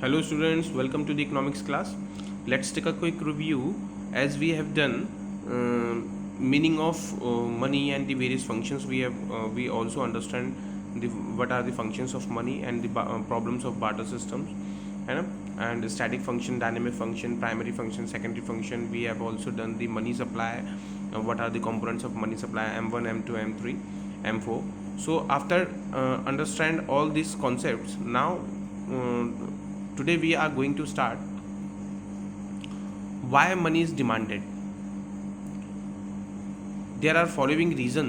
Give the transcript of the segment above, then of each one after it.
Hello students, welcome to the economics class. Let's take a quick review as we have done meaning of money and the various functions we also understand what are the functions of money and the problems of barter systems, है ना? And static function, dynamic function, primary function, secondary function. We have also done the money supply, what are the components of money supply, M1, M2, M3, M4. So after understand all these concepts, now uh, today we are going to start why money is demanded. There are following reason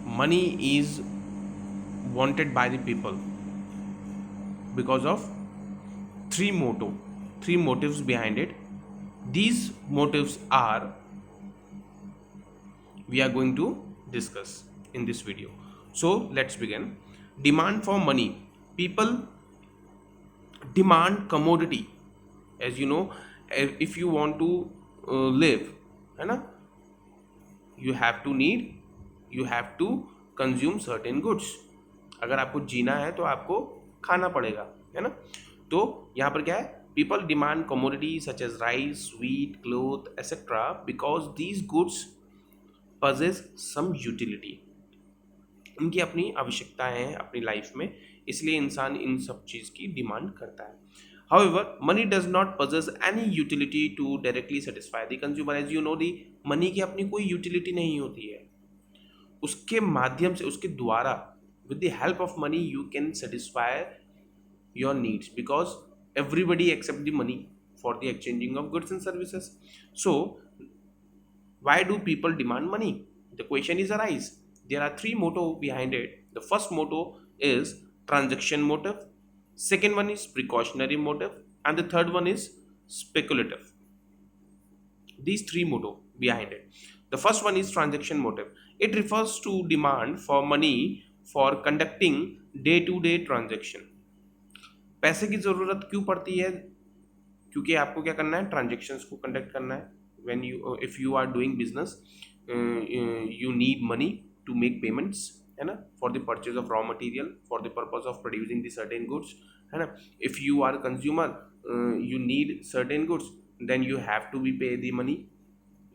money is wanted by the people because of three motives behind it. These motives are we are going to discuss in this video. So let's begin. Demand for money. People demand commodity. As you know, if you want to live, है ना, you have to need, you have to consume certain goods. अगर आपको जीना है तो आपको खाना पड़ेगा, है ना? तो यहाँ पर क्या है, people demand commodity such as rice, wheat, cloth etcetera because these goods possess some utility. उनकी अपनी आवश्यकताएं हैं अपनी लाइफ में, इसलिए इंसान इन सब चीज़ की डिमांड करता है. However, money does not possess any utility to directly satisfy the consumer. As you know, the money की अपनी कोई यूटिलिटी नहीं होती है. उसके माध्यम से, उसके द्वारा, with the help of money you can satisfy your needs because everybody accept the money for the exchanging of goods and services. So why do people demand money? The question is arise. There are three motto behind it. The first motto is transaction motive, second one is precautionary motive, and the third one is speculative. These three motto behind it. The first one is transaction motive. It refers to demand for money for conducting day to day transaction. पैसे की ज़रूरत क्यों पड़ती है? क्योंकि आपको क्या करना है, ट्रांजेक्शन्स को कंडक्ट करना है. When you if you are doing business, you need money to make payments, है ना, for the purchase of raw material, for the purpose of producing the certain goods, है ना. If you are consumer, you need certain goods, then you have to be pay the money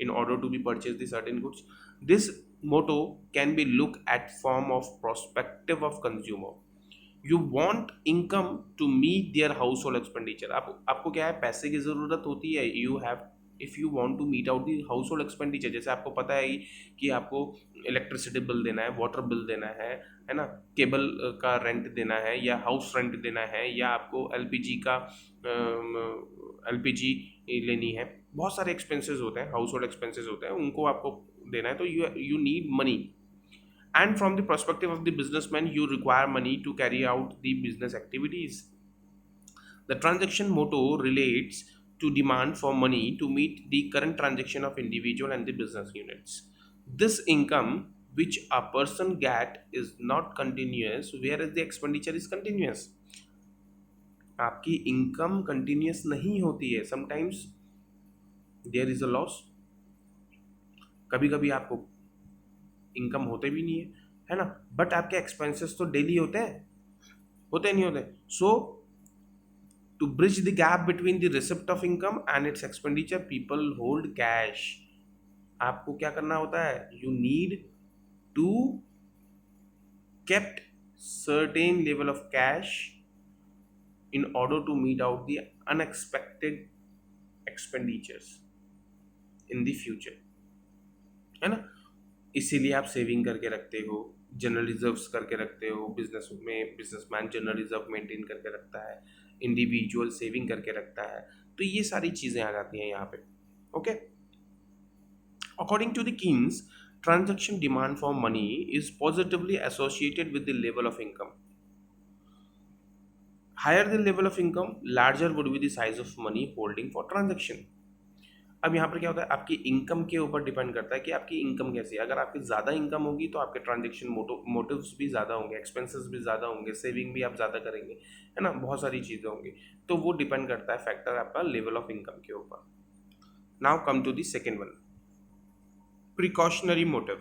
in order to be purchase the certain goods. This motto can be looked at form of perspective of consumer. You want income to meet their household expenditure. आपको क्या है, पैसे की ज़रूरत होती है. You have, if you want to meet out the household expenditure, जैसे आपको पता है कि आपको इलेक्ट्रिसिटी बिल देना है, वाटर बिल देना है ना, केबल का रेंट देना है, या हाउस रेंट देना है, या आपको एलपीजी का एलपीजी लेनी है. बहुत सारे एक्सपेंसेस होते हैं, हाउस होल्ड एक्सपेंसेस होते हैं, उनको आपको देना है. तो you need money. And from the perspective of the businessman, you require money to carry out the business activities. The transaction motto relates to demand for money to meet the current transaction of individual and the business units. This income which a person get is not continuous, whereas the expenditure is continuous. आपकी income continuous नहीं होती है. Sometimes there is a loss. कभी कभी आपको income होते भी नहीं है ना, बट आपके एक्सपेंसेस तो डेली होते हैं, होते नहीं होते. So to bridge the gap between the receipt of income and its expenditure, people hold cash. आपको क्या करना होता है, you need to kept certain level of cash in order to meet out the unexpected expenditures in the future, है ना. इसीलिए आप saving करके रखते हो, जनरल रिजर्व्स करके रखते हो. बिजनेस में बिजनेसमैन जनरल रिजर्व मेंटेन करके रखता है, इंडिविजुअल सेविंग करके रखता है. तो ये सारी चीज़ें आ जाती हैं यहाँ पे. Okay. According to the Keynes, transaction demand for money is positively associated with the level of income. Higher the level of income, larger would be the size of money holding for transaction. अब यहाँ पर क्या होता है, आपकी income के ऊपर depend करता है कि आपकी इनकम कैसी है. अगर आपकी ज़्यादा इनकम होगी तो आपके ट्रांजेक्शन मोटिव्स भी ज़्यादा होंगे, एक्सपेंसेस भी ज़्यादा होंगे, सेविंग भी आप ज़्यादा करेंगे, है ना, बहुत सारी चीज़ें होंगी. तो वो डिपेंड करता है फैक्टर आपका लेवल ऑफ इनकम के ऊपर. Now come to the second one, precautionary motive.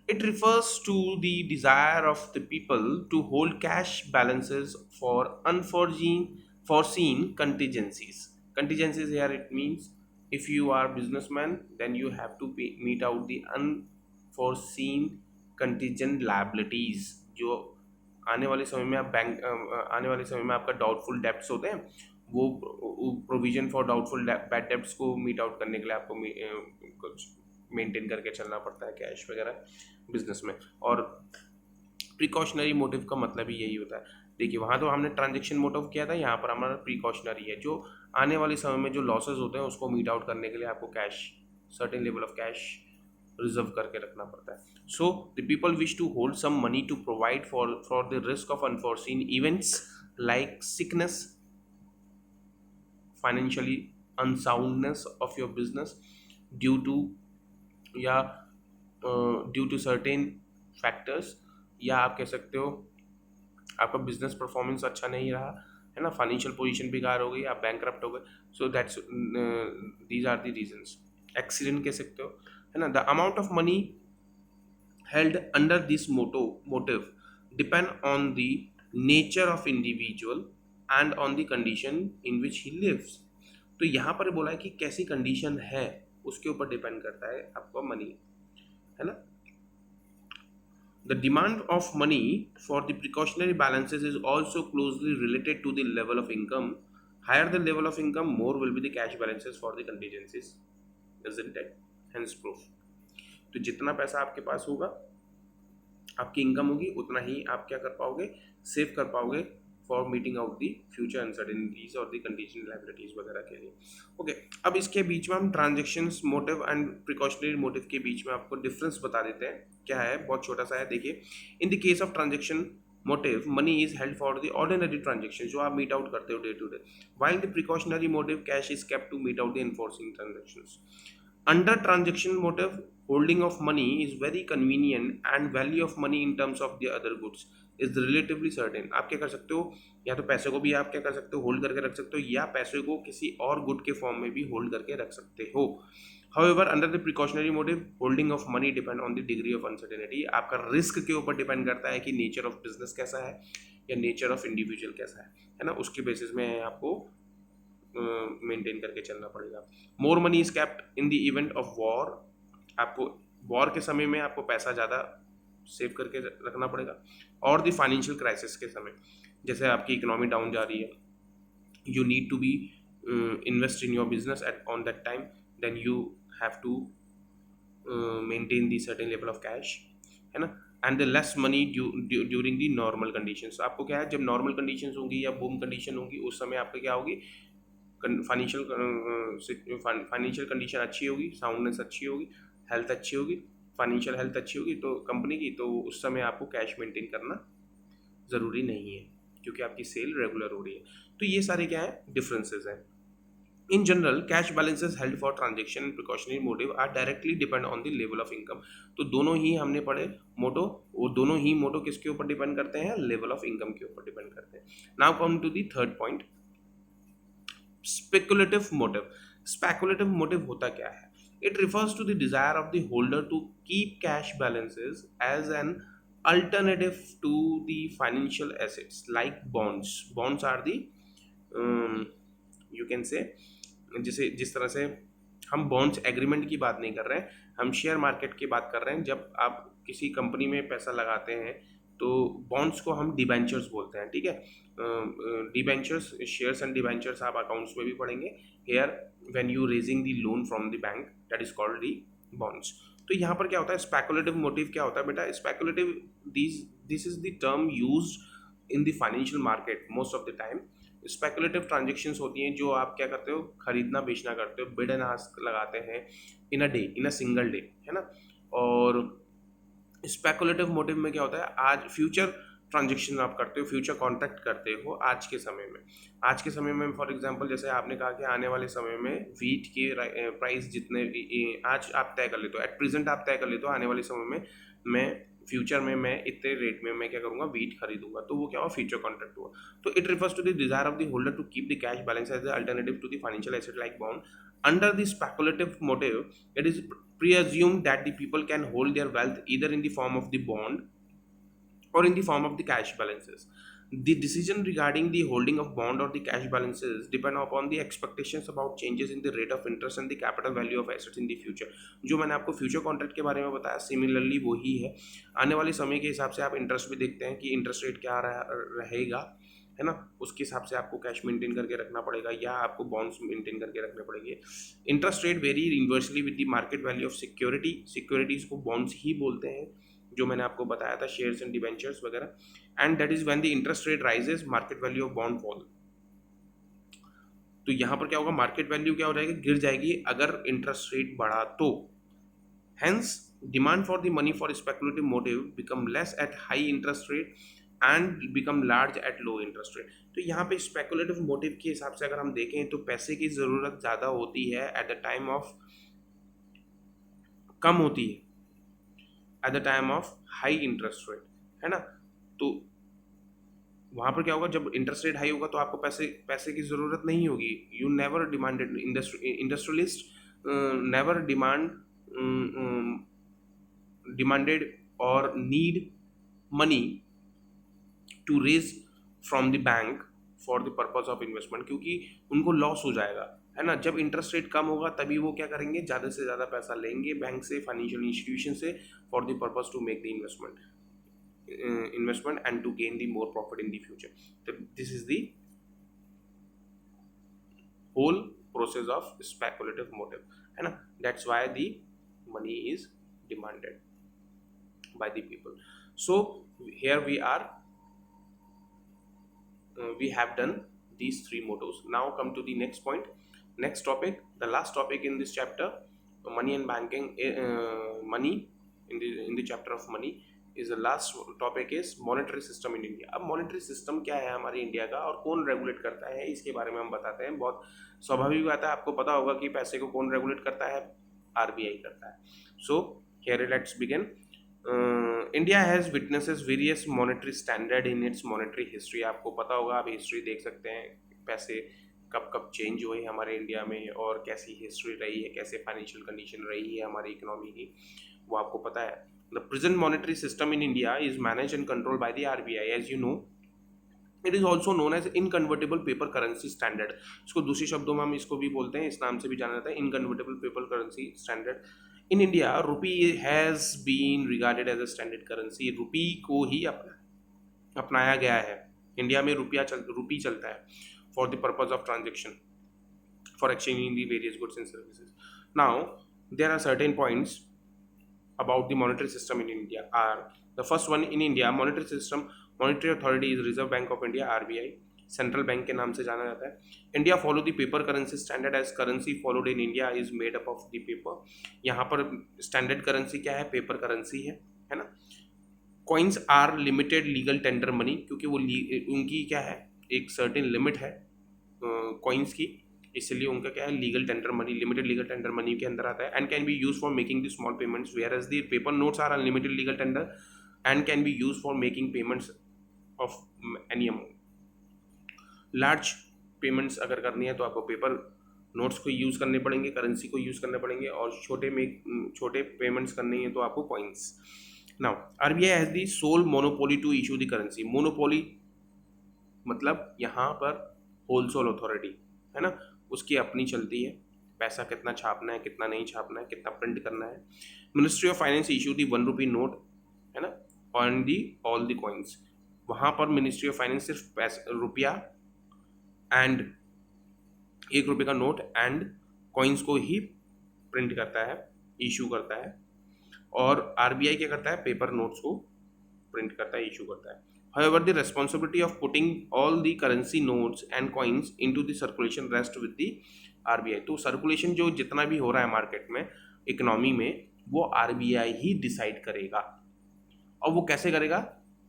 It refers to the desire of the people to hold cash balances for unforeseen foreseen contingencies. Contingencies here it means if you are businessman, then you have to meet out the unforeseen contingent liabilities. जो आने वाले समय में आप bank आने वाले समय में आपका डाउटफुल डेब्ट्स होते हैं, वो provision for doubtful bad debts को मीट आउट करने के लिए आपको कुछ मेंटेन करके चलना पड़ता है कैश वगैरह बिजनेस में। और प्रिकॉशनरी मोटिव का मतलब ही यही होता है। देखिए वहाँ तो हमने ट्रांजेक्शन मोटिव किया था, यहाँ पर हमारा प्रिकॉशनरी है, जो आने वाले समय में जो लॉसेज होते हैं उसको मीट आउट करने के लिए आपको cash, certain level of cash reserve करके रखना पड़ता है। So the people wish to hold some money to provide for the risk of unforeseen events like sickness, financially unsoundness of your business due to या due to certain factors, या आप कह सकते हो आपका बिजनेस परफॉर्मेंस अच्छा नहीं रहा है ना, फाइनेंशियल पोजीशन बेकार हो गई, आप बैंकरप्ट हो गए, so that's these are the reasons. Accident कह सकते हो है ना। The amount of money held under this motive depend on the nature of individual and on the condition in which he lives. तो यहाँ पर बोला है कि कैसी कंडीशन है उसके ऊपर डिपेंड करता है आपका मनी, है ना। The demand of money for the precautionary balances is also closely related to the level of income. Higher the level of income, more will be the cash balances for the contingencies, isn't it? Hence proof. तो जितना पैसा आपके पास होगा, आपकी income होगी, उतना ही आप क्या कर पाओगे, सेव कर पाओगे for meeting out the future uncertainties और दी कंडीशनल लायबिलिटीज वगैरह के लिए। ओके, अब इसके बीच में हम transactions motive and precautionary motive के बीच में आपको डिफरेंस बता देते हैं। क्या है, बहुत छोटा सा है, देखिए। In the case of transaction motive, money is held for the ordinary transaction, जो आप मीट आउट करते हो day to day, while the precautionary motive, cash is kept to meet out the enforcing transactions. Under transaction motive, holding of money is very convenient and value of money in terms of the other goods is relatively certain. आप क्या कर सकते हो, या तो पैसे को भी आप क्या कर सकते हो, होल्ड करके रख सकते हो, या पैसे को किसी और गुड के फॉर्म में भी होल्ड करके रख सकते हो। However, under the precautionary motive, holding of money depend on the degree of uncertainty. आपका रिस्क के ऊपर डिपेंड करता है कि नेचर ऑफ बिजनेस कैसा है या नेचर ऑफ इंडिविजुअल कैसा है ना, उसके बेसिस में आपको मेंटेन करके चलना पड़ेगा। More money is kept in the event of war, आपको वॉर के समय में आपको पैसा ज़्यादा सेव करके रखना पड़ेगा, और द फाइनेंशियल क्राइसिस के समय, जैसे आपकी इकोनॉमी डाउन जा रही है, you need to be invest in your business at on that time, then you have to maintain the certain level of cash, है ना। And the less money during the normal conditions, आपको क्या है, जब normal conditions होंगी या boom condition होगी, उस समय आपको क्या होगी, फाइनेंशियल कंडीशन अच्छी होगी, साउंडनेस अच्छी होगी, हेल्थ अच्छी होगी, फाइनेंशियल हेल्थ अच्छी होगी तो कंपनी की, तो उस समय आपको कैश मेंटेन करना ज़रूरी नहीं है क्योंकि आपकी सेल रेगुलर हो रही है। तो ये सारे क्या है, डिफरेंसेस हैं। In general, cash balances held for transaction precautionary motive are directly depend on the level of income. तो दोनों ही हमने पढ़े मोटो, वो दोनों ही मोटो किसके ऊपर डिपेंड करते हैं, लेवल ऑफ इनकम के ऊपर डिपेंड करते हैं। Now come to the third point, speculative motive. Speculative motive होता क्या है, it refers to the desire of the holder to keep cash balances as an alternative to the financial assets like bonds. Bonds are the you can say, जिसे जिस तरह से हम bonds agreement की बात नहीं कर रहे हैं, हम शेयर मार्केट की बात कर रहे हैं। जब आप किसी कंपनी में पैसा लगाते हैं तो बॉन्ड्स को हम डिबेंचर्स बोलते हैं, ठीक है। डिबेंचर्स, शेयर्स एंड डिबेंचर्स आप अकाउंट्स में भी पढ़ेंगे। Here when you raising the loan from the bank, that is called the bonds. तो यहाँ पर क्या होता है, स्पेकुलेटिव मोटिव क्या होता है बेटा, speculative, this is the term used in the financial market most of the time. Speculative transactions होती हैं जो आप क्या करते हो, खरीदना बेचना करते हो, बिड एंड आस्क लगाते हैं in a day, in a single day, है ना। और स्पेकुलेटिव मोटिव में क्या होता है, आज फ्यूचर ट्रांजेक्शन आप करते हो, फ्यूचर कॉन्ट्रैक्ट करते हो आज के समय में। आज के समय में फॉर एग्जांपल जैसे आपने कहा कि आने वाले समय में वीट के प्राइस जितने आज आप तय कर लेते हो, एट प्रेजेंट आप तय कर लेते हो, आने वाले समय में मैं फ्यूचर में मैं इतने रेट में मैं क्या करूंगा, वीट खरीदूंगा, तो वो क्या हुआ, फ्यूचर कॉन्ट्रैक्ट हुआ। तो it refers to the desire of the holder to keep the cash balance as alternative to the financial asset like bond Under the speculative motive, it is presumed that the people can hold their wealth either in the form of the bond or in the form of the cash balances. The decision regarding the holding of bond or the cash balances depend upon the expectations about changes in the rate of interest and the capital value of assets in the future. जो मैंने आपको future contract के बारे में बताया, similarly वही है. आने वाले समय के हिसाब से आप इंटरेस्ट भी देखते हैं कि इंटरेस्ट रेट क्या रहेगा, है ना. उसके हिसाब से आपको कैश मेंटेन करके रखना पड़ेगा या आपको बॉन्ड्स मेंटेन करके रखने पड़ेंगे. Interest rate very inversely with the market value of security. Securities को बॉन्ड्स ही बोलते हैं, जो मैंने आपको बताया था, शेयर्स एंड डिवेंचर्स वगैरह. And that is when the interest rate rises, market value of bond fall. तो यहाँ पर क्या होगा, मार्केट वैल्यू क्या हो जाएगी, गिर जाएगी अगर इंटरेस्ट रेट बढ़ा तो. Hence demand for the money for speculative motive become less at high interest rate and become large at low interest rate. तो यहाँ पे स्पेकुलेटिव मोटिव के हिसाब से अगर हम देखें तो पैसे की ज़रूरत ज़्यादा होती है एट द टाइम ऑफ, कम होती है at the time of high interest rate, है ना. तो वहाँ पर क्या होगा, जब इंटरेस्ट रेट हाई होगा तो आपको पैसे की ज़रूरत नहीं होगी. You never demanded, industrialist never demanded और need money to raise from the bank for the purpose of investment, क्योंकि उनको लॉस हो जाएगा, है ना. जब इंटरेस्ट रेट कम होगा तभी वो क्या करेंगे, ज़्यादा से ज़्यादा पैसा लेंगे बैंक से, फाइनेंशियल इंस्टीट्यूशन से, for the purpose to make the investment and to gain the more profit in the future. So this is the whole process of speculative motive, है ना. That's why the money is demanded by the people. So here we are, we have done these three motives. Now come to the next point, next topic, the last topic in this chapter, money and banking. Money in the chapter of money is the last topic is monetary system in India. अब monetary system क्या है हमारे India का और कौन regulate करता है, इसके बारे में हम बताते हैं. बहुत स्वाभाविक बात है, आपको पता होगा कि पैसे को कौन रेगुलेट करता है, आरबीआई करता है. So here let's begin. India has witnesses various monetary standard in its monetary history. आपको पता होगा, आप हिस्ट्री देख सकते हैं, पैसे कब कब चेंज हुए हमारे इंडिया में और कैसी हिस्ट्री रही है, कैसे फाइनेंशियल कंडीशन रही है हमारी इकोनॉमी की, वो आपको पता है. The present monetary system in India is managed and controlled by the RBI. As you know, it is also known as inconvertible paper currency standard. इसको दूसरे शब्दों में हम इसको भी बोलते हैं, इस नाम से भी जाना जाता है, inconvertible paper currency standard. In India, rupee has been regarded as a standard currency. रुपी को ही अपनाया गया है. इंडिया में रुपी चलता है for the purpose of transaction, for exchanging the various goods and services. Now, there are certain points about the monetary system in India are: the first one, in India monetary system, monetary authority is Reserve Bank of India, RBI, central bank के नाम से जाना जाता है. India follow the paper currency standard as currency followed in India is made up of the paper. यहाँ पर standard currency क्या है, पेपर करेंसी है ना. Coins are limited legal tender money, क्योंकि वो उनकी क्या है, एक सर्टेन लिमिट है कॉइन्स की, इसलिए उनका क्या है, legal tender money, limited legal tender money के अंदर आता है. And can be use for making the small payments, where as the paper notes are unlimited legal tender and can be use for making payments of any amount. Large payments अगर करनी है तो आपको paper notes को use करने पड़ेंगे, currency को use करने पड़ेंगे, और छोटे पेमेंट्स करनी है तो आपको coins. Now RBI has the sole monopoly to issue the currency. Monopoly मतलब यहाँ पर होलसेल अथॉरिटी, है ना, उसकी अपनी चलती है, पैसा कितना छापना है, कितना नहीं छापना है, कितना प्रिंट करना है. Ministry of finance issue the 1 rupee note, है ना, on the all the coins. वहाँ पर मिनिस्ट्री ऑफ फाइनेंस सिर्फ रुपया एंड 1 रुपये का नोट एंड कॉइन्स को ही प्रिंट करता है, इशू करता है. और आरबीआई क्या करता है, पेपर नोट्स को प्रिंट करता है, इशू करता है. However, the responsibility of putting all the currency notes and coins into the circulation rests with the RBI. तो सर्कुलेशन जो जितना भी हो रहा है मार्केट में, इकोनॉमी में, वो आरबीआई ही डिसाइड करेगा. और वो कैसे करेगा,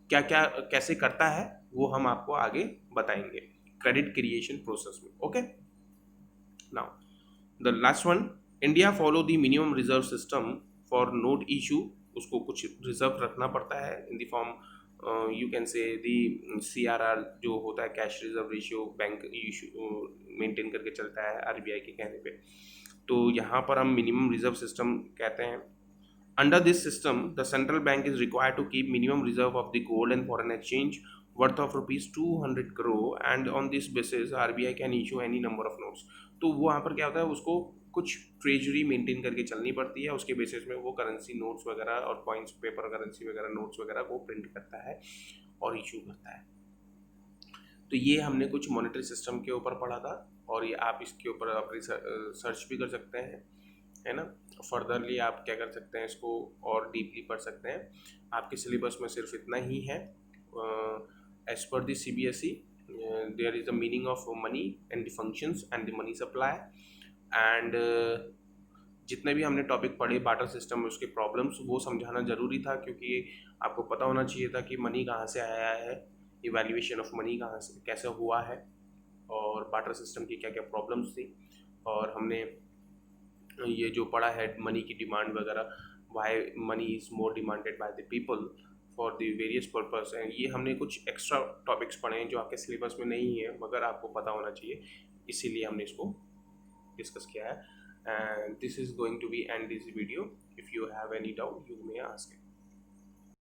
क्या क्या कैसे करता है, वो हम आपको आगे बताएंगे क्रेडिट क्रिएशन प्रोसेस में. Okay, now the last one, India follow the minimum reserve system for note issue. उसको कुछ रिजर्व रखना पड़ता है in the form, you can से दी CRR जो होता है, cash reserve ratio, bank issue maintain करके चलता है आरबीआई के कहने पे. तो यहाँ पर हम मिनिमम रिजर्व सिस्टम कहते हैं. Under this system, the central bank is required to keep minimum reserve of the gold and foreign exchange worth of rupees 200 crore, and on this basis RBI can issue any number of notes. तो वो वहाँ पर क्या होता है, उसको कुछ treasury maintain करके चलनी पड़ती है, उसके बेसिस में वो करेंसी नोट्स वगैरह और कॉइन्स पेपर करेंसी वगैरह नोट्स वगैरह को प्रिंट करता है और इशू करता है. तो ये हमने कुछ मॉनेटरी सिस्टम के ऊपर पढ़ा था, और ये आप इसके ऊपर आप सर्च भी कर सकते हैं, है ना. फर्दरली आप क्या कर सकते हैं, इसको और डीपली पढ़ सकते हैं. आपके सिलेबस में सिर्फ इतना ही है. As per the CBSE there is the meaning of money and the functions and the money supply, and जितने भी हमने टॉपिक पढ़े बाटर सिस्टम में उसके प्रॉब्लम्स वो समझाना ज़रूरी था, क्योंकि आपको पता होना चाहिए था कि मनी कहाँ से आया है, इवैल्यूएशन ऑफ मनी कहाँ से कैसे हुआ है, और बाटर सिस्टम की क्या क्या प्रॉब्लम्स थी. और हमने ये जो पढ़ा है मनी की डिमांड वगैरह, why money is more demanded by the people for the various purpose, and ये हमने कुछ एक्स्ट्रा टॉपिक्स पढ़े हैं जो आपके सिलेबस में नहीं है मगर आपको पता होना चाहिए, इसीलिए हमने इसको डिस्कस किया है. And this is going to be and this video. If you have any doubt you may ask.